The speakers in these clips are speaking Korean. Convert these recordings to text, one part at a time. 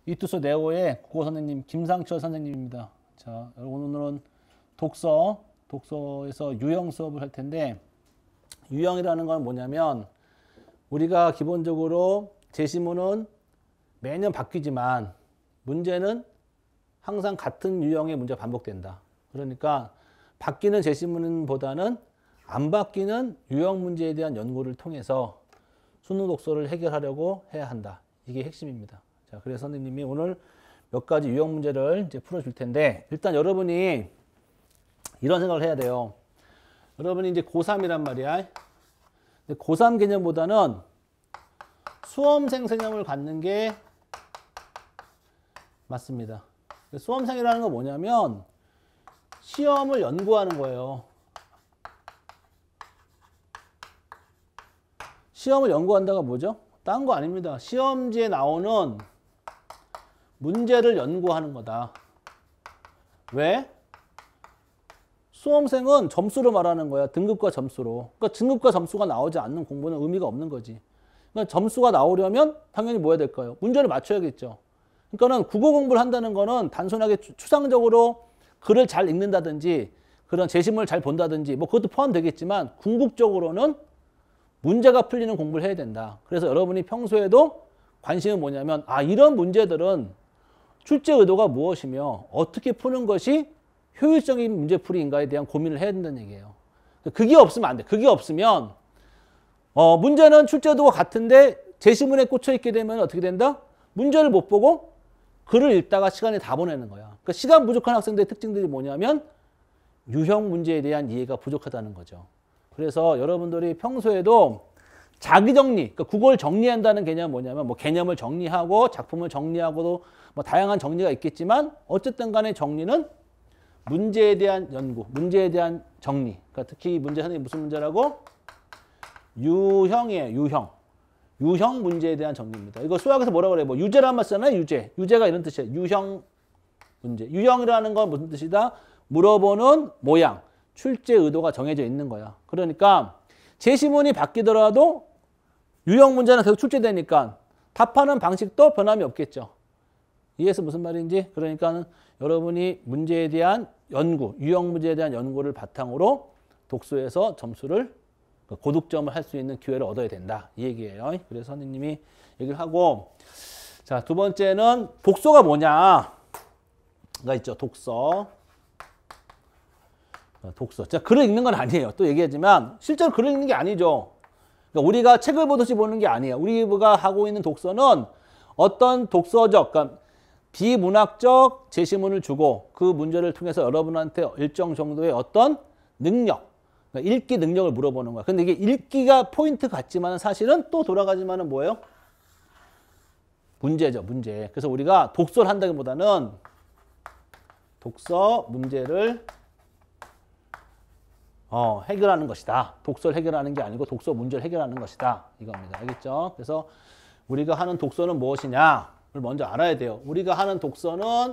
이투스 네오의 국어 선생님 김상철 선생님입니다. 자, 오늘은 독서에서 유형 수업을 할 텐데, 유형이라는 건 뭐냐면 우리가 기본적으로 제시문은 매년 바뀌지만 문제는 항상 같은 유형의 문제가 반복된다. 그러니까 바뀌는 제시문보다는 안 바뀌는 유형 문제에 대한 연구를 통해서 수능 독서를 해결하려고 해야 한다. 이게 핵심입니다. 자, 그래서 선생님이 오늘 몇 가지 유형 문제를 이제 풀어줄 텐데, 일단 여러분이 이런 생각을 해야 돼요. 여러분이 이제 고3이란 말이야. 근데 고3 개념보다는 수험생 개념을 갖는 게 맞습니다. 수험생이라는 건 뭐냐면 시험을 연구하는 거예요. 시험을 연구한다가 뭐죠? 딴 거 아닙니다. 시험지에 나오는 문제를 연구하는 거다. 왜? 수험생은 점수로 말하는 거야. 등급과 점수로. 그러니까 등급과 점수가 나오지 않는 공부는 의미가 없는 거지. 그러니까 점수가 나오려면 당연히 뭐 해야 될까요? 문제를 맞춰야겠죠. 그러니까는 국어 공부를 한다는 거는 단순하게 추상적으로 글을 잘 읽는다든지 그런 제시문을 잘 본다든지 뭐 그것도 포함되겠지만 궁극적으로는 문제가 풀리는 공부를 해야 된다. 그래서 여러분이 평소에도 관심은 뭐냐면 이런 문제들은 출제 의도가 무엇이며 어떻게 푸는 것이 효율적인 문제풀이인가에 대한 고민을 해야 된다는 얘기예요. 그게 없으면 안 돼. 그게 없으면 문제는 출제 의도가 같은데 제시문에 꽂혀 있게 되면 어떻게 된다? 문제를 못 보고 글을 읽다가 시간이 다 보내는 거야. 그러니까 시간 부족한 학생들의 특징들이 뭐냐면 유형 문제에 대한 이해가 부족하다는 거죠. 그래서 여러분들이 평소에도 자기 정리, 그러니까 국어를 정리한다는 개념은 뭐냐면 뭐 개념을 정리하고 작품을 정리하고도 뭐 다양한 정리가 있겠지만 어쨌든 간에 정리는 문제에 대한 연구, 문제에 대한 정리. 그러니까 특히 문제 선생님 무슨 문제라고? 유형이에요. 유형 문제에 대한 정리입니다. 이거 수학에서 뭐라고 그래요? 뭐 유제란 말 쓰잖아요. 유제가 이런 뜻이에요. 유형 문제. 유형이라는 건 무슨 뜻이다? 물어보는 모양, 출제 의도가 정해져 있는 거야. 그러니까 제시문이 바뀌더라도 유형 문제는 계속 출제되니까 답하는 방식도 변함이 없겠죠. 이해해서 무슨 말인지? 그러니까 여러분이 문제에 대한 연구, 유형 문제에 대한 연구를 바탕으로 독서에서 점수를 고득점을 할 수 있는 기회를 얻어야 된다. 이 얘기예요. 그래서 선생님이 얘기를 하고, 자, 두 번째는 독서가 뭐냐가 있죠. 독서. 자, 글을 읽는 건 아니에요. 또 얘기하지만 실제로 글을 읽는 게 아니죠. 그러니까 우리가 책을 보듯이 보는 게 아니에요. 우리가 하고 있는 독서는 어떤 독서적, 그러니까 비문학적 제시문을 주고 그 문제를 통해서 여러분한테 일정 정도의 어떤 능력, 그러니까 읽기 능력을 물어보는 거야. 근데 이게 읽기가 포인트 같지만 사실은 또 돌아가지만은 뭐예요? 문제죠, 문제. 그래서 우리가 독서를 한다기보다는 독서 문제를 해결하는 것이다. 독서를 해결하는 게 아니고 독서 문제를 해결하는 것이다. 이겁니다. 알겠죠? 그래서 우리가 하는 독서는 무엇이냐를 먼저 알아야 돼요. 우리가 하는 독서는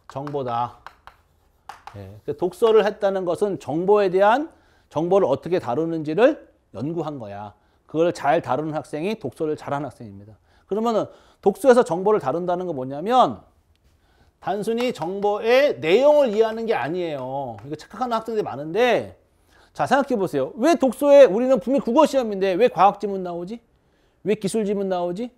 정보다. 독서를 했다는 것은 정보에 대한 정보를 어떻게 다루는지를 연구한 거야. 그걸 잘 다루는 학생이 독서를 잘하는 학생입니다. 그러면은 독서에서 정보를 다룬다는 건 뭐냐면 단순히 정보의 내용을 이해하는 게 아니에요. 이거 착각하는 학생들이 많은데, 자, 생각해 보세요. 왜 독서에 우리는 분명히 국어 시험인데 왜 과학 지문 나오지? 왜 기술 지문 나오지?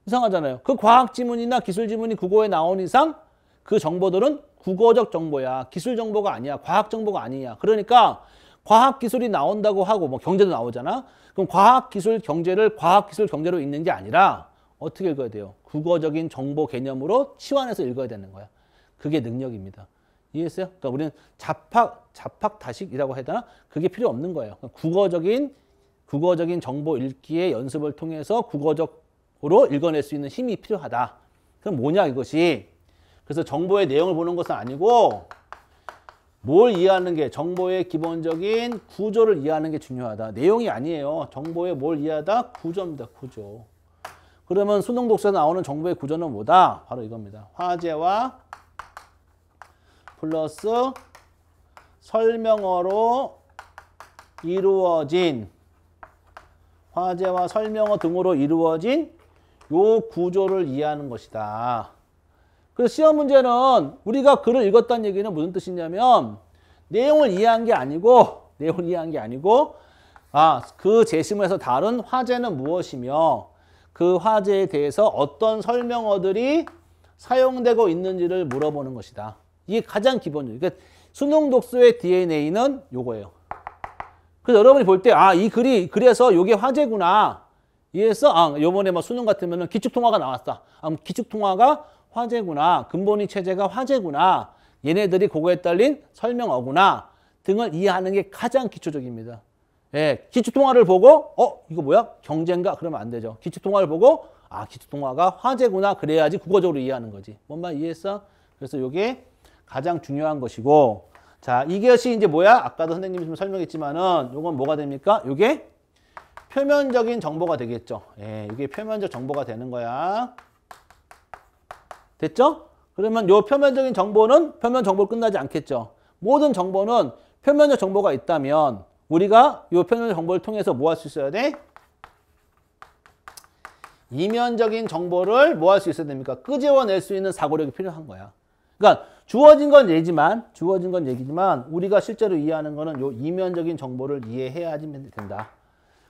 이상하잖아요. 그 과학 지문이나 기술 지문이 국어에 나온 이상 그 정보들은 국어적 정보야. 기술 정보가 아니야. 과학 정보가 아니야. 그러니까 과학 기술이 나온다고 하고 뭐 경제도 나오잖아. 그럼 과학 기술 경제를 과학 기술 경제로 읽는 게 아니라 어떻게 읽어야 돼요? 국어적인 정보 개념으로 치환해서 읽어야 되는 거야. 그게 능력입니다. 이해했어요? 그러니까 우리는 자팍다식이라고 해야 되나? 그게 필요 없는 거예요. 국어적인 정보 읽기의 연습을 통해서 국어적으로 읽어낼 수 있는 힘이 필요하다. 그럼 뭐냐 이것이? 그래서 정보의 내용을 보는 것은 아니고 뭘 이해하는 게, 정보의 기본적인 구조를 이해하는 게 중요하다. 내용이 아니에요. 정보의 뭘 이해하다? 구조입니다. 구조. 그러면 수능 독서에 나오는 정보의 구조는 뭐다? 바로 이겁니다. 화제와 플러스 설명어로 이루어진, 화제와 설명어 등으로 이루어진 요 구조를 이해하는 것이다. 그래서 시험 문제는 우리가 글을 읽었다는 얘기는 무슨 뜻이냐면 내용을 이해한 게 아니고 그 제시문에서 다룬 화제는 무엇이며 그 화제에 대해서 어떤 설명어들이 사용되고 있는지를 물어보는 것이다. 이게 가장 기본적이에요. 그러니까 수능 독서의 DNA는 요거예요. 그래서 여러분이 볼 때 이 글이 그래서 요게 화제구나. 이해했어? 요번에 뭐 수능 같으면은 기축통화가 나왔다. 기축통화가 화제구나. 근본위 체제가 화제구나. 얘네들이 그거에 딸린 설명어구나. 등을 이해하는 게 가장 기초적입니다. 예, 기축통화를 보고 이거 뭐야? 경제인가? 그러면 안 되죠. 기축통화를 보고 기축통화가 화제구나. 그래야지 국어적으로 이해하는 거지. 뭔 말 이해했어? 그래서 요게 가장 중요한 것이고 자, 이것이 이제 뭐야? 아까도 선생님이 좀 설명했지만은 요건 뭐가 됩니까? 요게 표면적인 정보가 되겠죠. 예, 이게 표면적 정보가 되는 거야. 됐죠? 그러면 요 표면적인 정보는 표면 정보로 끝나지 않겠죠. 모든 정보는 표면적 정보가 있다면 우리가 요 표면적 정보를 통해서 뭐 할 수 있어야 돼? 이면적인 정보를 뭐 할 수 있어야 됩니까? 끄집어낼 수 있는 사고력이 필요한 거야. 그러니까 주어진 건 얘기지만 우리가 실제로 이해하는 거는 요 이면적인 정보를 이해해야지 된다.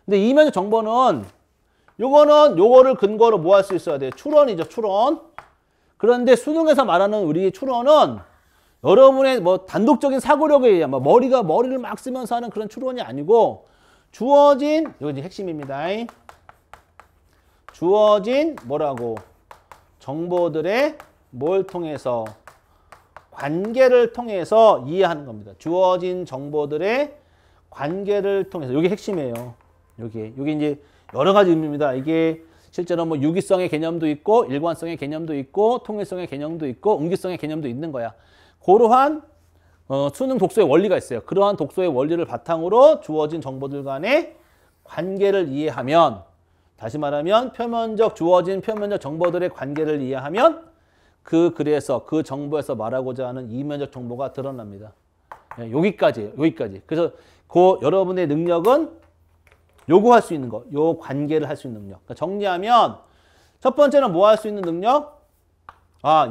근데 이면적 정보는 요거를 근거로 뭐 할 수 있어야 돼? 추론이죠, 추론. 그런데 수능에서 말하는 우리의 추론은 여러분의 뭐 단독적인 사고력에 의한 머리를 막 쓰면서 하는 그런 추론이 아니고 주어진 이거 이제 핵심입니다. 주어진 뭐라고? 정보들의 뭘 통해서? 관계를 통해서 이해하는 겁니다. 주어진 정보들의 관계를 통해서. 이게 핵심이에요. 이게 이제 여러 가지 의미입니다. 이게 실제로 뭐 유기성의 개념도 있고 일관성의 개념도 있고 통일성의 개념도 있고 음기성의 개념도 있는 거야. 그러한 수능 독서의 원리가 있어요. 그러한 독서의 원리를 바탕으로 주어진 정보들 간의 관계를 이해하면 다시 말하면 주어진 표면적 정보들의 관계를 이해하면 그래서 그 정보에서 말하고자 하는 이면적 정보가 드러납니다. 여기까지예요. 여기까지. 그래서 여러분의 능력은 요구할 수 있는 거, 요 관계를 할 수 있는 능력. 그러니까 정리하면 첫 번째는 뭐 할 수 있는 능력?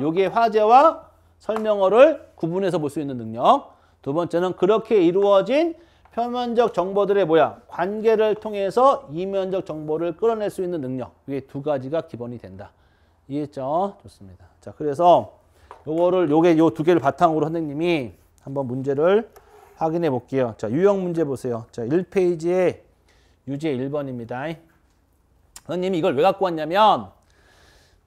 요게 화제와 설명어를 구분해서 볼 수 있는 능력. 두 번째는 그렇게 이루어진 표면적 정보들의 관계를 통해서 이면적 정보를 끌어낼 수 있는 능력. 이게 두 가지가 기본이 된다. 이해했죠? 좋습니다. 자, 그래서 요 두 개를 바탕으로 선생님이 한번 문제를 확인해 볼게요. 자, 유형 문제 보세요. 자, 1페이지에 유제 1번입니다. 선생님이 이걸 왜 갖고 왔냐면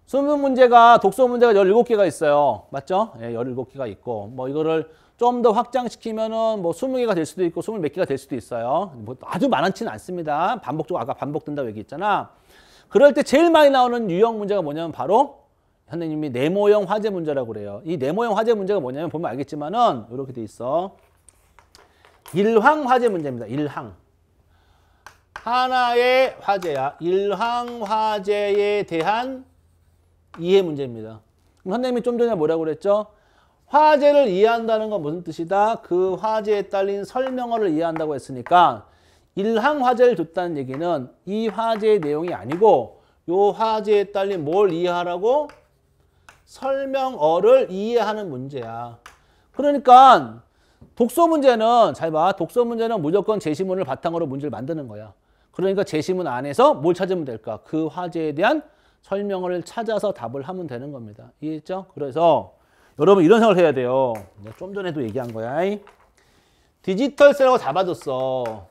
수능 문제가 독서 문제가 17개가 있어요. 맞죠? 예, 17개가 있고 뭐 이거를 좀 더 확장시키면은 뭐 20개가 될 수도 있고 20몇 개가 될 수도 있어요. 뭐 아주 많지는 않습니다. 아까 반복된다고 얘기했잖아. 그럴 때 제일 많이 나오는 유형 문제가 뭐냐면 바로 선생님이 네모형 화제 문제라고 그래요. 이 네모형 화제 문제가 뭐냐면 보면 알겠지만은 이렇게 돼 있어. 일황 화제 문제입니다. 일항. 하나의 화제야. 일항 화제에 대한 이해 문제입니다. 그럼 선생님이 좀 전에 뭐라고 그랬죠? 화제를 이해한다는 건 무슨 뜻이다? 그 화제에 딸린 설명어를 이해한다고 했으니까 일항 화제를 줬다는 얘기는 이 화제의 내용이 아니고 요 화제에 딸린 뭘 이해하라고? 설명어를 이해하는 문제야. 그러니까 독서 문제는 잘 봐. 독서 문제는 무조건 제시문을 바탕으로 문제를 만드는 거야. 그러니까 제시문 안에서 뭘 찾으면 될까? 그 화제에 대한 설명을 찾아서 답을 하면 되는 겁니다. 이해했죠? 그래서 여러분 이런 생각을 해야 돼요. 좀 전에도 얘기한 거야. 디지털세라고 잡아줬어.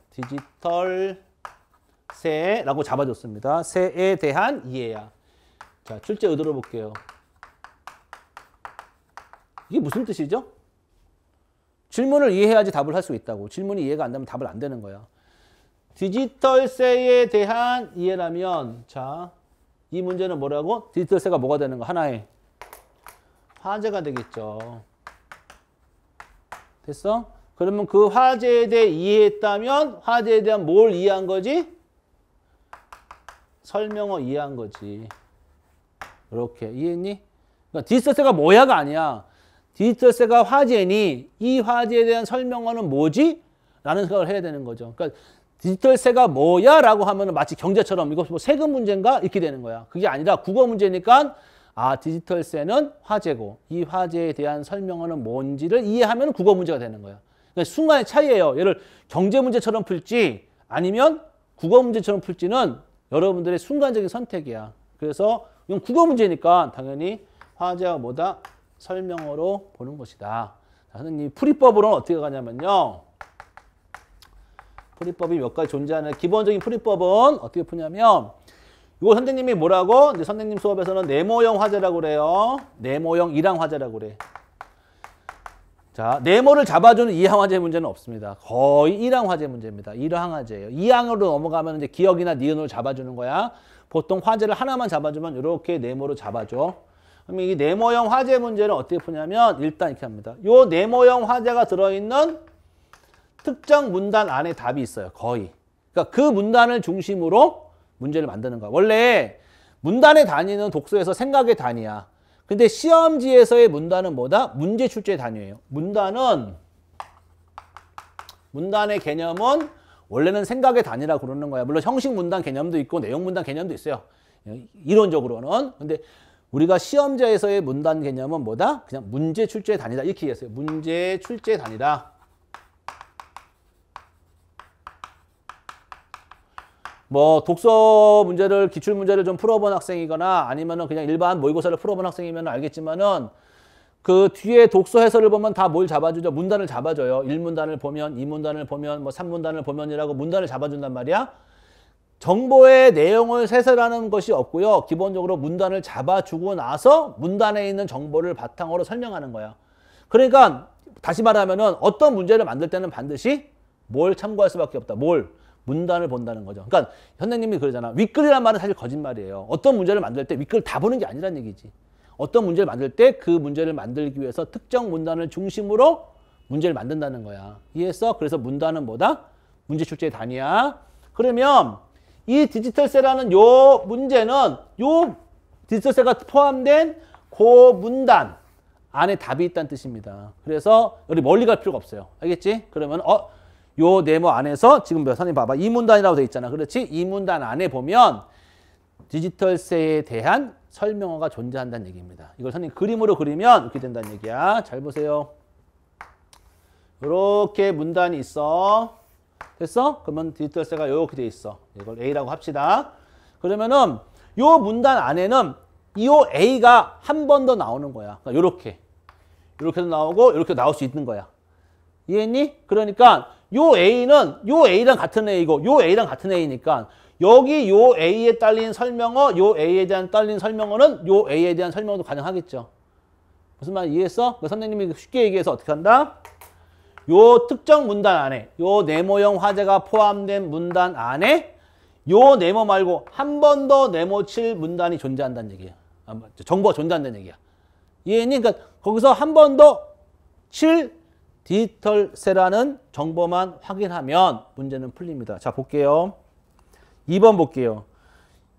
디지털세라고 잡아줬습니다. 세에 대한 이해야. 자, 출제 의도로 볼게요. 이게 무슨 뜻이죠? 질문을 이해해야지 답을 할 수 있다고. 질문이 이해가 안 되면 답을 안 되는 거야. 디지털세에 대한 이해라면 자, 이 문제는 뭐라고? 디지털세가 뭐가 되는 거? 하나의 화제가 되겠죠. 됐어? 그러면 그 화제에 대해 이해했다면 화제에 대한 뭘 이해한 거지? 설명어 이해한 거지. 이렇게 이해했니? 그러니까 디지털세가 뭐야가 아니야. 디지털세가 화제니 이 화제에 대한 설명어는 뭐지? 라는 생각을 해야 되는 거죠. 그러니까 디지털세가 뭐야? 라고 하면 마치 경제처럼 이거 뭐 세금 문제인가? 이렇게 되는 거야. 그게 아니라 국어 문제니까 디지털세는 화제고 이 화제에 대한 설명어는 뭔지를 이해하면 국어 문제가 되는 거야. 그러니까 순간의 차이예요. 얘를 경제 문제처럼 풀지 아니면 국어 문제처럼 풀지는 여러분들의 순간적인 선택이야. 그래서 이건 국어 문제니까 당연히 화제가 뭐다? 설명어로 보는 것이다. 자, 선생님 풀이법으로는 어떻게 가냐면요. 풀이법이 몇 가지 존재하는 기본적인 풀이법은 어떻게 푸냐면 이거 선생님이 뭐라고? 이제 선생님 수업에서는 네모형 화제라고 그래요. 네모형 일항 화제라고 그래. 자, 네모를 잡아주는 이항 화제 문제는 없습니다. 거의 일항 화제 문제입니다. 일항 화제예요. 이항으로 넘어가면 이제 기억이나 니은으로 잡아주는 거야. 보통 화제를 하나만 잡아주면 이렇게 네모로 잡아줘. 그럼 이 네모형 화제 문제는 어떻게 푸냐면 일단 이렇게 합니다. 요 네모형 화제가 들어있는 특정 문단 안에 답이 있어요. 거의. 그러니까 그 문단을 중심으로 문제를 만드는 거야. 원래 문단의 단위는 독서에서 생각의 단위야. 근데 시험지에서의 문단은 뭐다? 문제 출제 단위예요. 문단의 개념은 원래는 생각의 단위라고 그러는 거야. 물론 형식 문단 개념도 있고 내용 문단 개념도 있어요. 이론적으로는. 근데 우리가 시험지에서의 문단 개념은 뭐다? 그냥 문제 출제 단위다. 이렇게 얘기했어요. 문제 출제 단위다. 뭐 독서 문제를 기출 문제를 좀 풀어본 학생이거나 아니면은 그냥 일반 모의고사를 풀어본 학생이면 알겠지만은 그 뒤에 독서 해설을 보면 다 뭘 잡아주죠? 문단을 잡아줘요. 1문단을 보면 2문단을 보면 뭐 3문단을 보면이라고 문단을 잡아준단 말이야. 정보의 내용을 해설하는 것이 없고요. 기본적으로 문단을 잡아주고 나서 문단에 있는 정보를 바탕으로 설명하는 거야. 그러니까 다시 말하면은 어떤 문제를 만들 때는 반드시 뭘 참고할 수밖에 없다. 문단을 본다는 거죠. 그러니까 선생님이 그러잖아. 윗글이란 말은 사실 거짓말이에요. 어떤 문제를 만들 때 윗글 다 보는 게 아니란 얘기지. 어떤 문제를 만들 때 그 문제를 만들기 위해서 특정 문단을 중심으로 문제를 만든다는 거야. 이해했어? 그래서 문단은 뭐다? 문제 출제의 단위야. 그러면 이 디지털세라는 요 문제는 요 디지털세가 포함된 그 문단 안에 답이 있다는 뜻입니다. 그래서 우리 멀리 갈 필요가 없어요. 알겠지? 그러면 요 네모 안에서 지금 선생님 봐봐. 이 문단이라고 돼 있잖아. 그렇지? 이 문단 안에 보면 디지털세에 대한 설명어가 존재한다는 얘기입니다. 이걸 선생님 그림으로 그리면 이렇게 된다는 얘기야. 잘 보세요. 이렇게 문단이 있어. 됐어? 그러면 디지털세가 이렇게 돼 있어. 이걸 A라고 합시다. 그러면은 요 문단 안에는 이 A가 한 번 더 나오는 거야. 그러니까 이렇게도 나오고 이렇게 나올 수 있는 거야. 이해했니? 그러니까 요 A는 요 A랑 같은 A고 요 A랑 같은 A니까 여기 요 A에 딸린 설명어, 요 A에 대한 딸린 설명어는 요 A에 대한 설명어도 가능하겠죠. 무슨 말 이해했어? 선생님이 쉽게 얘기해서 어떻게 한다? 요 특정 문단 안에 요 네모형 화제가 포함된 문단 안에 요 네모 말고 한 번 더 네모 칠 문단이 존재한다는 얘기야. 정보가 존재한다는 얘기야. 이해했니? 그러니까 거기서 한 번 더 칠 디지털세라는 정보만 확인하면 문제는 풀립니다. 자, 볼게요. 2번 볼게요.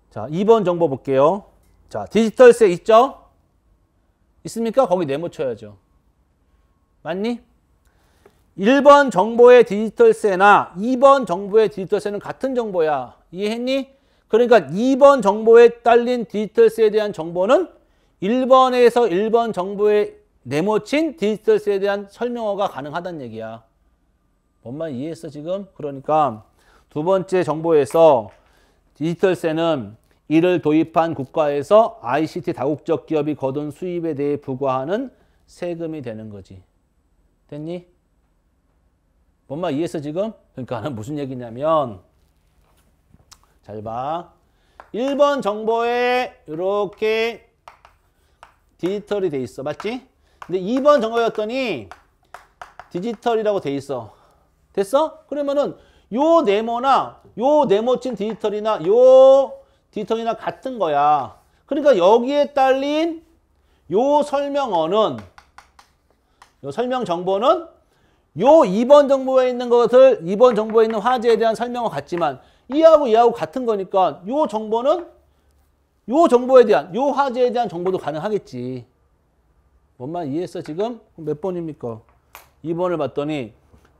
자, 2번 정보 볼게요. 자, 디지털세 있죠? 있습니까? 거기 네모 쳐야죠. 맞니? 1번 정보의 디지털세나 2번 정보의 디지털세는 같은 정보야. 이해했니? 그러니까 2번 정보에 딸린 디지털세에 대한 정보는 1번에서 1번 정보에 네모친 디지털세에 대한 설명어가 가능하다는 얘기야. 뭔 말 이해했어 지금? 그러니까 두 번째 정보에서 디지털세는 이를 도입한 국가에서 ICT 다국적 기업이 거둔 수입에 대해 부과하는 세금이 되는 거지. 됐니? 뭔 말 이해했어 지금? 그러니까 무슨 얘기냐면 잘 봐. 1번 정보에 이렇게 디지털이 돼 있어. 맞지? 근데 2번 정보였더니 디지털이라고 돼 있어. 됐어? 그러면은 요 네모나 요 네모친 디지털이나 요 디지털이나 같은 거야. 그러니까 여기에 딸린 요 설명어는 요 설명 정보는 요 2번 정보에 있는 것을 2번 정보에 있는 화제에 대한 설명어 같지만 이하고 같은 거니까 요 정보는 요 정보에 대한 요 화제에 대한 정보도 가능하겠지. 뭔 말 이해했어 지금? 몇 번입니까? 2번을 봤더니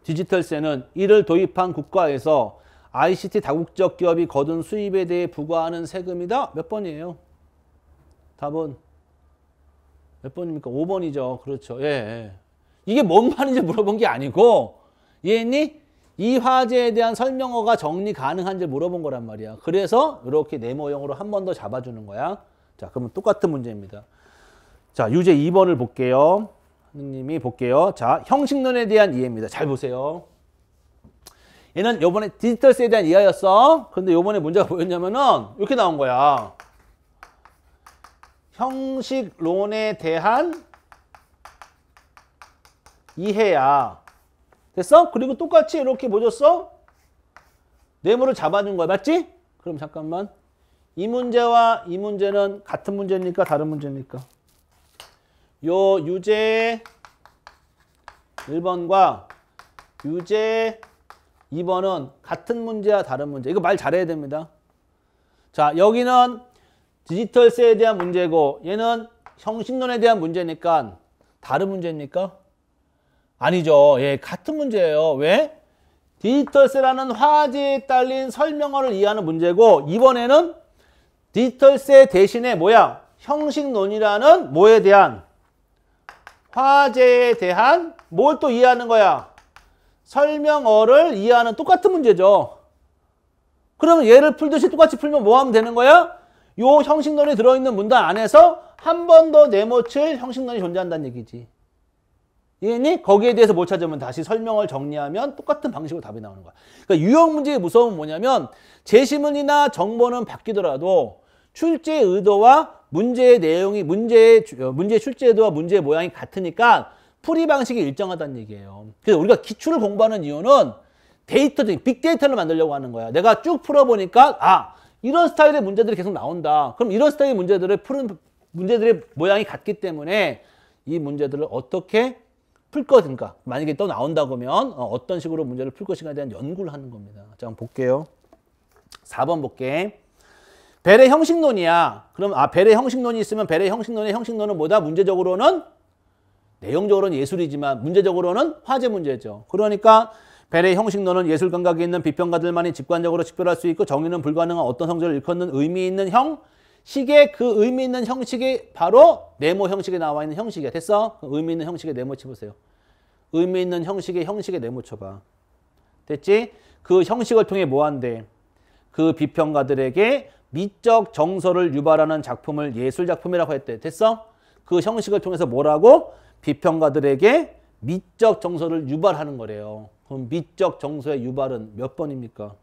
디지털세는 이를 도입한 국가에서 ICT 다국적 기업이 거둔 수입에 대해 부과하는 세금이다. 몇 번이에요? 답은 몇 번입니까? 5번이죠. 그렇죠. 예, 예. 이게 뭔 말인지 물어본 게 아니고 이해했니? 이 화제에 대한 설명어가 정리 가능한지 물어본 거란 말이야. 그래서 이렇게 네모형으로 한 번 더 잡아주는 거야. 자, 그러면 똑같은 문제입니다. 자, 유제 2번을 볼게요. 선생님이 볼게요. 자, 형식론에 대한 이해입니다. 잘 보세요. 얘는 요번에 디지털세에 대한 이해였어. 근데 요번에 문제가 뭐였냐면은 이렇게 나온 거야. 형식론에 대한 이해야. 됐어? 그리고 똑같이 이렇게 뭐 줬어? 네모를 잡아준 거야. 맞지? 그럼 잠깐만. 이 문제와 이 문제는 같은 문제입니까? 다른 문제입니까? 요 유제 1번과 유제 2번은 같은 문제와 다른 문제. 이거 말 잘해야 됩니다. 자, 여기는 디지털세에 대한 문제고 얘는 형식론에 대한 문제니까 다른 문제입니까? 아니죠. 예, 같은 문제예요. 왜? 디지털세라는 화제에 딸린 설명어를 이해하는 문제고 이번에는 디지털세 대신에 뭐야? 형식론이라는 뭐에 대한 화제에 대한 뭘 또 이해하는 거야? 설명어를 이해하는 똑같은 문제죠. 그러면 얘를 풀듯이 똑같이 풀면 뭐 하면 되는 거야? 요 형식론이 들어있는 문단 안에서 한 번 더 네모칠 형식론이 존재한다는 얘기지. 이해니? 거기에 대해서 뭘 찾으면 다시 설명을 정리하면 똑같은 방식으로 답이 나오는 거야. 그러니까 유형 문제의 무서움은 뭐냐면 제시문이나 정보는 바뀌더라도 출제 의도와 문제의 내용이 문제의 출제 의도와 문제의 모양이 같으니까 풀이 방식이 일정하다는 얘기예요. 그래서 우리가 기출을 공부하는 이유는 데이터적인 빅데이터를 만들려고 하는 거야. 내가 쭉 풀어보니까 아 이런 스타일의 문제들이 계속 나온다. 그럼 이런 스타일의 문제들을 푸는 문제들의 모양이 같기 때문에 이 문제들을 어떻게 풀 것인가. 만약에 또 나온다고 하면 어떤 식으로 문제를 풀 것인가에 대한 연구를 하는 겁니다. 자, 한번 볼게요. 4번 볼게. 벨의 형식론이야. 그럼 벨의 형식론이 있으면 벨의 형식론의 형식론은 뭐다? 문제적으로는 내용적으로는 예술이지만 문제적으로는 화제 문제죠. 그러니까 벨의 형식론은 예술 감각이 있는 비평가들만이 직관적으로 식별할 수 있고 정의는 불가능한 어떤 성질을 일컫는 의미 있는 형식의 그 의미 있는 형식이 바로 네모 형식에 나와 있는 형식이야. 됐어? 의미 있는 형식에 네모 쳐보세요. 의미 있는 형식에 네모 쳐봐. 됐지? 그 형식을 통해 뭐 한대? 그 비평가들에게 미적 정서를 유발하는 작품을 예술작품이라고 했대. 됐어? 그 형식을 통해서 뭐라고? 비평가들에게 미적 정서를 유발하는 거래요. 그럼 미적 정서의 유발은 몇 번입니까?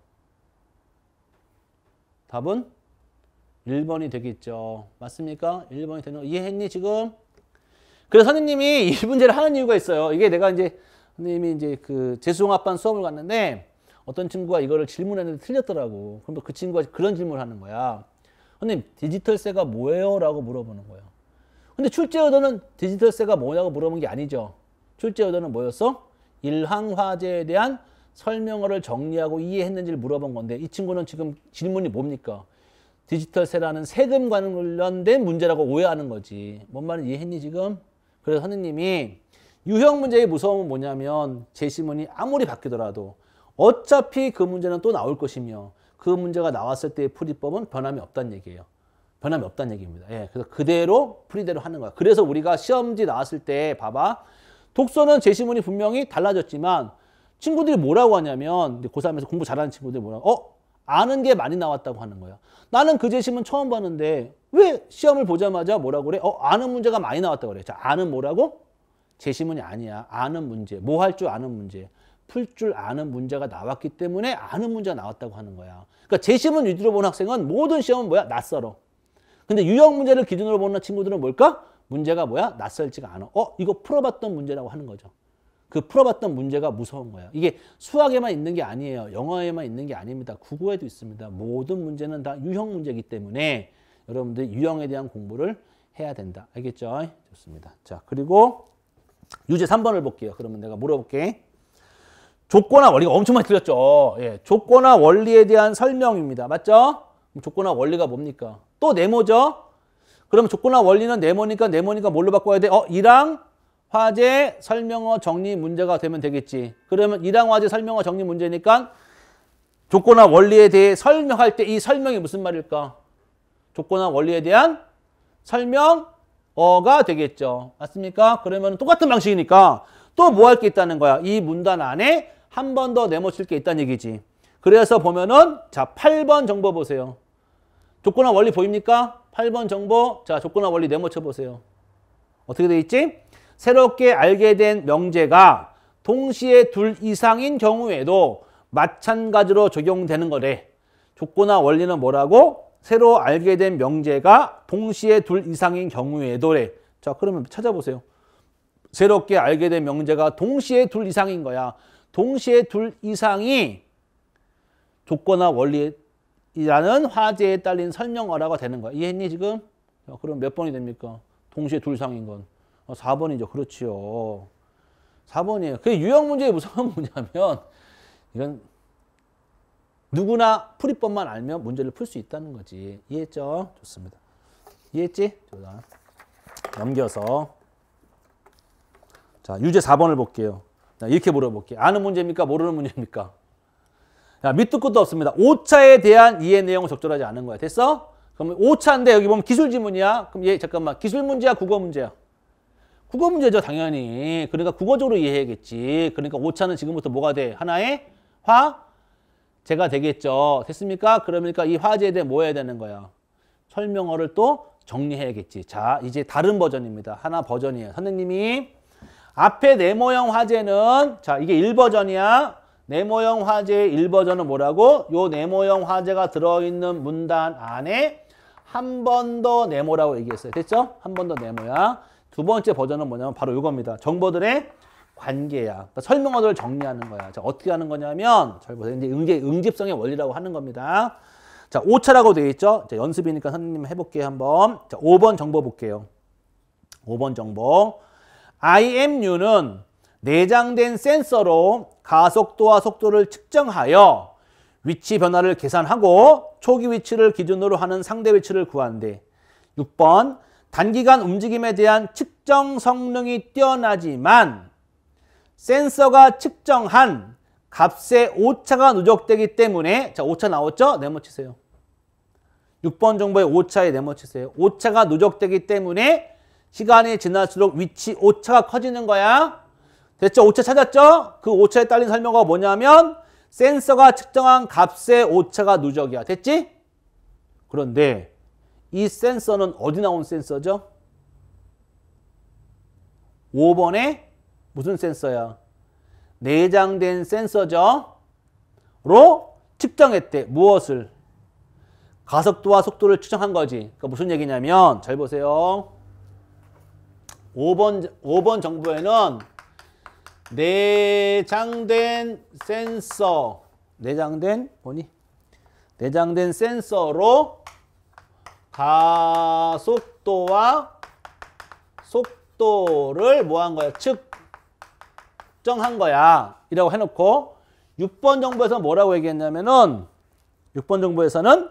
답은 1번이 되겠죠. 맞습니까? 1번이 되는 거 이해했니 지금? 그래서 선생님이 이 문제를 하는 이유가 있어요. 이게 내가 이제 선생님이 이제 그 재수종합반 수업을 갔는데 어떤 친구가 이거를 질문했는데 틀렸더라고. 그럼 그 친구가 그런 질문을 하는 거야. 선생님 디지털세가 뭐예요? 라고 물어보는 거예요. 근데 출제 의도는 디지털세가 뭐냐고 물어본 게 아니죠. 출제 의도는 뭐였어? 일항화제에 대한 설명어를 정리하고 이해했는지를 물어본 건데 이 친구는 지금 질문이 뭡니까? 디지털세라는 세금 관련된 문제라고 오해하는 거지. 뭔 말인지 이해했니 지금? 그래서 선생님이 유형 문제의 무서움은 뭐냐면 제시문이 아무리 바뀌더라도 어차피 그 문제는 또 나올 것이며 그 문제가 나왔을 때의 풀이법은 변함이 없다는 얘기예요. 변함이 없다는 얘기입니다. 예, 그래서 그대로 풀이대로 하는 거야. 그래서 우리가 시험지 나왔을 때 봐봐. 독서는 제시문이 분명히 달라졌지만 친구들이 뭐라고 하냐면 고3에서 공부 잘하는 친구들이 뭐라고 아는 게 많이 나왔다고 하는 거야. 나는 그 제시문 처음 봤는데 왜 시험을 보자마자 뭐라고 그래? 아는 문제가 많이 나왔다고 그래. 자, 아는 뭐라고? 제시문이 아니야. 아는 문제. 뭐 할 줄 아는 문제. 풀 줄 아는 문제가 나왔기 때문에 아는 문제가 나왔다고 하는 거야. 그러니까 제시문 위주로 보는 학생은 모든 시험은 뭐야? 낯설어. 근데 유형 문제를 기준으로 보는 친구들은 뭘까? 문제가 뭐야? 낯설지가 않아. 이거 풀어봤던 문제라고 하는 거죠. 그 풀어봤던 문제가 무서운 거야. 이게 수학에만 있는 게 아니에요. 영어에만 있는 게 아닙니다. 국어에도 있습니다. 모든 문제는 다 유형 문제이기 때문에 여러분들 유형에 대한 공부를 해야 된다. 알겠죠? 좋습니다. 자, 그리고 유제 3번을 볼게요. 그러면 내가 물어볼게. 조건화 원리가 엄청 많이 틀렸죠. 예, 조건화 원리에 대한 설명입니다. 맞죠? 조건화 원리가 뭡니까? 또 네모죠? 그러면 조건화 원리는 네모니까 뭘로 바꿔야 돼? 이랑 화제 설명어 정리 문제가 되면 되겠지. 그러면 이랑 화제 설명어 정리 문제니까 조건화 원리에 대해 설명할 때 이 설명이 무슨 말일까? 조건화 원리에 대한 설명어가 되겠죠. 맞습니까? 그러면 똑같은 방식이니까 또 뭐 할 게 있다는 거야? 이 문단 안에 한 번 더 네모칠 게 있다는 얘기지. 그래서 보면은 자 8번 정보 보세요. 조건화 원리 보입니까? 8번 정보. 자 조건화 원리 네모쳐 보세요. 어떻게 돼 있지? 새롭게 알게 된 명제가 동시에 둘 이상인 경우에도 마찬가지로 적용되는 거래. 조건화 원리는 뭐라고? 새로 알게 된 명제가 동시에 둘 이상인 경우에도래. 자, 그러면 찾아보세요. 새롭게 알게 된 명제가 동시에 둘 이상인 거야. 동시에 둘 이상이 조건화 원리라는 화제에 딸린 설명어라고 되는 거야. 이해했니 지금? 자, 그럼 몇 번이 됩니까? 동시에 둘 이상인 건. 4번이죠. 그렇지요. 4번이에요. 그 유형 문제의 무서운 뭐냐면 이건 누구나 풀이법만 알면 문제를 풀 수 있다는 거지. 이해했죠? 좋습니다. 이해했지? 좋아. 넘겨서 자 유제 4번을 볼게요. 자, 이렇게 물어볼게요. 아는 문제입니까? 모르는 문제입니까? 자, 밑도 끝도 없습니다. 5차에 대한 이해 내용을 적절하지 않은 거야. 됐어? 그럼 5차인데 여기 보면 기술 지문이야. 그럼 얘 잠깐만 기술 문제야? 국어 문제야? 국어 문제죠, 당연히. 그러니까 국어적으로 이해해야겠지. 그러니까 5차는 지금부터 뭐가 돼? 하나의 화제가 되겠죠. 됐습니까? 그러니까 이 화제에 대해 뭐 해야 되는 거야? 설명어를 또 정리해야겠지. 자, 이제 다른 버전입니다. 하나 버전이에요. 선생님이 앞에 네모형 화제는 자, 이게 1버전이야. 네모형 화제의 1버전은 뭐라고? 요 네모형 화제가 들어있는 문단 안에 한 번 더 네모라고 얘기했어요. 됐죠? 한 번 더 네모야. 두 번째 버전은 뭐냐면 바로 이겁니다. 정보들의 관계야. 그러니까 설명어들을 정리하는 거야. 자, 어떻게 하는 거냐면 잘 보세요. 이제 응집성의 원리라고 하는 겁니다. 자, 5차라고 되어 있죠. 자, 연습이니까 선생님 해볼게요, 한번. 자, 5번 정보 볼게요. 5번 정보. IMU는 내장된 센서로 가속도와 속도를 측정하여 위치 변화를 계산하고 초기 위치를 기준으로 하는 상대 위치를 구한대. 6번. 단기간 움직임에 대한 측정 성능이 뛰어나지만 센서가 측정한 값의 오차가 누적되기 때문에 자, 오차 나왔죠? 네모치세요. 6번 정보의 오차에 네모치세요. 오차가 누적되기 때문에 시간이 지날수록 위치 오차가 커지는 거야. 됐죠? 오차 찾았죠? 그 오차에 딸린 설명어가 뭐냐면 센서가 측정한 값의 오차가 누적이야. 됐지? 그런데 이 센서는 어디 나온 센서죠? 5번에 무슨 센서야? 내장된 센서죠. 로 측정했대. 무엇을? 가속도와 속도를 측정한 거지. 그러니까 무슨 얘기냐면 잘 보세요. 5번 정보에는 내장된 센서 내장된 센서로 가속도와 속도를 뭐 한 거야? 측정한 거야. 이라고 해놓고 6번 정보에서 뭐라고 얘기했냐면은 6번 정보에서는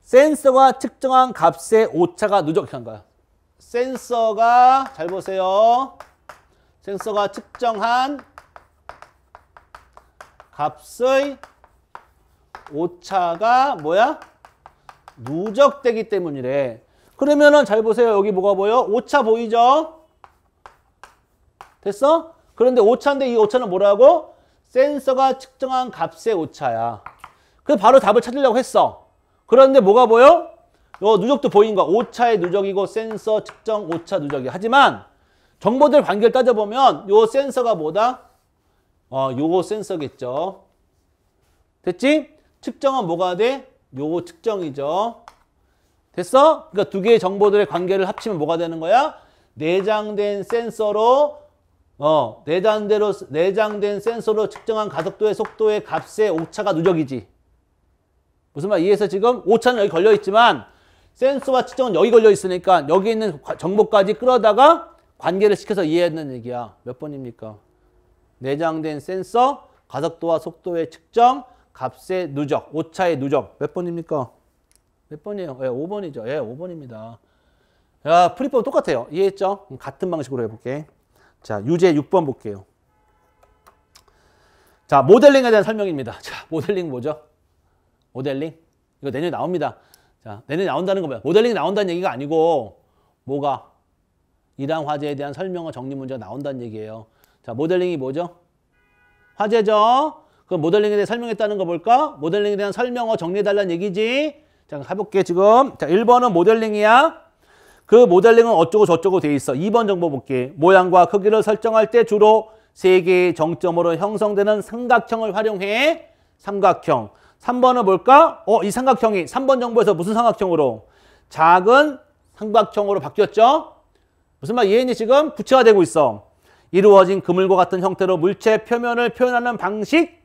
센서가 측정한 값의 오차가 누적한 거야. 센서가 잘 보세요. 센서가 측정한 값의 오차가 뭐야? 누적되기 때문이래. 그러면은 잘 보세요. 여기 뭐가 보여? 오차 보이죠? 됐어? 그런데 오차인데 이 오차는 뭐라고? 센서가 측정한 값의 오차야. 그래서 바로 답을 찾으려고 했어. 그런데 뭐가 보여? 요 누적도 보인 거. 오차의 누적이고 센서 측정 오차 누적이. 하지만 정보들 관계를 따져보면 요 센서가 뭐다? 요거 센서겠죠. 됐지? 측정은 뭐가 돼? 요거 측정이죠. 됐어? 그러니까 두 개의 정보들의 관계를 합치면 뭐가 되는 거야? 내장된 센서로 내장된 센서로 측정한 가속도의 속도의 값의 오차가 누적이지. 무슨 말 이해해서 지금 오차는 여기 걸려 있지만 센서와 측정은 여기 걸려 있으니까 여기 있는 정보까지 끌어다가 관계를 시켜서 이해하는 얘기야. 몇 번입니까? 내장된 센서, 가속도와 속도의 측정, 값의 누적, 오차의 누적. 몇 번입니까? 몇 번이에요? 예, 5번이죠. 예, 5번입니다. 야, 풀이법은 똑같아요. 이해했죠? 같은 방식으로 해볼게. 자, 유제 6번 볼게요. 자, 모델링에 대한 설명입니다. 자, 모델링 뭐죠? 모델링. 이거 내년에 나옵니다. 자, 내년에 나온다는 거 뭐야? 모델링이 나온다는 얘기가 아니고 뭐가? 이러한 화제에 대한 설명과 정리 문제가 나온다는 얘기예요. 자, 모델링이 뭐죠? 화제죠? 그럼 모델링에 대해 설명했다는 거 볼까? 모델링에 대한 설명어 정리해달라는 얘기지? 자, 해볼게, 지금. 자, 1번은 모델링이야. 그 모델링은 어쩌고 저쩌고 돼 있어. 2번 정보 볼게. 모양과 크기를 설정할 때 주로 3개의 정점으로 형성되는 삼각형을 활용해. 삼각형. 3번은 뭘까? 이 삼각형이 3번 정보에서 무슨 삼각형으로? 작은 삼각형으로 바뀌었죠? 무슨 말 이해했니? 지금 구체화되고 있어. 이루어진 그물과 같은 형태로 물체 표면을 표현하는 방식.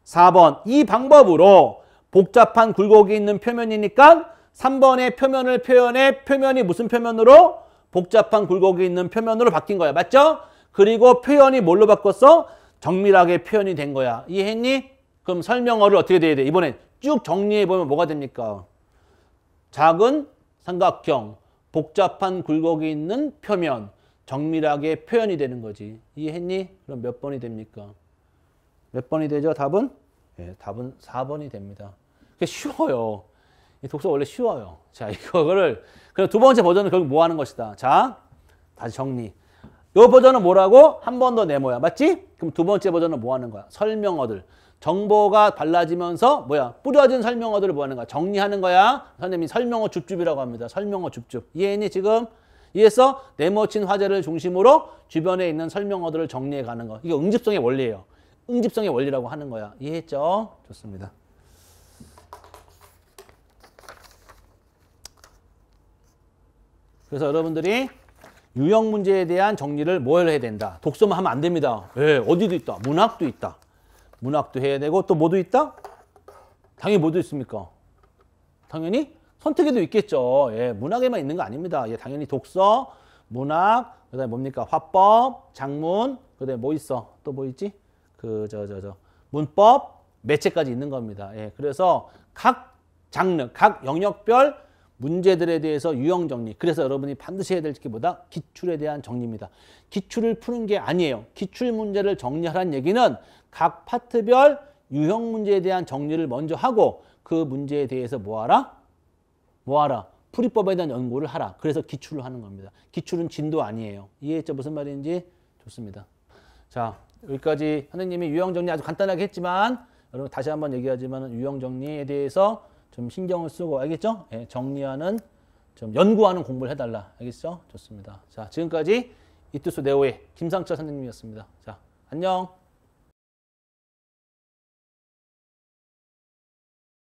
4번. 이 방법으로 복잡한 굴곡이 있는 표면이니까 3번의 표면을 표현해. 표면이 무슨 표면으로? 복잡한 굴곡이 있는 표면으로 바뀐 거야. 맞죠? 그리고 표현이 뭘로 바꿨어? 정밀하게 표현이 된 거야. 이해했니? 그럼 설명어를 어떻게 돼야 돼? 이번에 쭉 정리해보면 뭐가 됩니까? 작은 삼각형, 복잡한 굴곡이 있는 표면, 정밀하게 표현이 되는 거지. 이해했니? 그럼 몇 번이 됩니까? 몇 번이 되죠? 답은? 네, 답은 4번이 됩니다. 그게 쉬워요. 이 독서 원래 쉬워요. 자, 이거를 그럼 두 번째 버전은 결국 뭐 하는 것이다. 자, 다시 정리. 이 버전은 뭐라고? 한 번 더 네모야. 맞지? 그럼 두 번째 버전은 뭐 하는 거야? 설명어들. 정보가 달라지면서 뭐야? 뿌려진 설명어들을 뭐 하는 거야? 정리하는 거야. 선생님이 설명어 줍줍이라고 합니다. 설명어 줍줍. 이해했니 지금? 이해했어? 네모친 화제를 중심으로 주변에 있는 설명어들을 정리해 가는 거. 이게 응집성의 원리예요. 응집성의 원리라고 하는 거야. 이해했죠? 좋습니다. 그래서 여러분들이 유형 문제에 대한 정리를 뭘 해야 된다. 독서만 하면 안 됩니다. 예, 어디도 있다. 문학도 있다. 문학도 해야 되고 또 뭐도 있다? 당연히 뭐도 있습니까? 당연히 선택에도 있겠죠. 예, 문학에만 있는 거 아닙니다. 예, 당연히 독서, 문학, 그다음에 뭡니까? 화법, 작문, 그다음에 뭐 있어? 또 뭐 있지? 문법, 매체까지 있는 겁니다. 예, 그래서 각 장르, 각 영역별 문제들에 대해서 유형 정리. 그래서 여러분이 반드시 해야 될 게 뭐다? 기출에 대한 정리입니다. 기출을 푸는 게 아니에요. 기출 문제를 정리하라는 얘기는 각 파트별 유형 문제에 대한 정리를 먼저 하고 그 문제에 대해서 뭐하라? 풀이법에 대한 연구를 하라. 그래서 기출을 하는 겁니다. 기출은 진도 아니에요. 이해했죠? 무슨 말인지? 좋습니다. 자, 여기까지 선생님이 유형 정리 아주 간단하게 했지만 여러분 다시 한번 얘기하지만 유형 정리에 대해서 좀 신경을 쓰고 알겠죠? 예, 정리하는 좀 연구하는 공부를 해달라. 알겠죠? 좋습니다. 자, 지금까지 이투스 네오의 김상철 선생님이었습니다. 자, 안녕.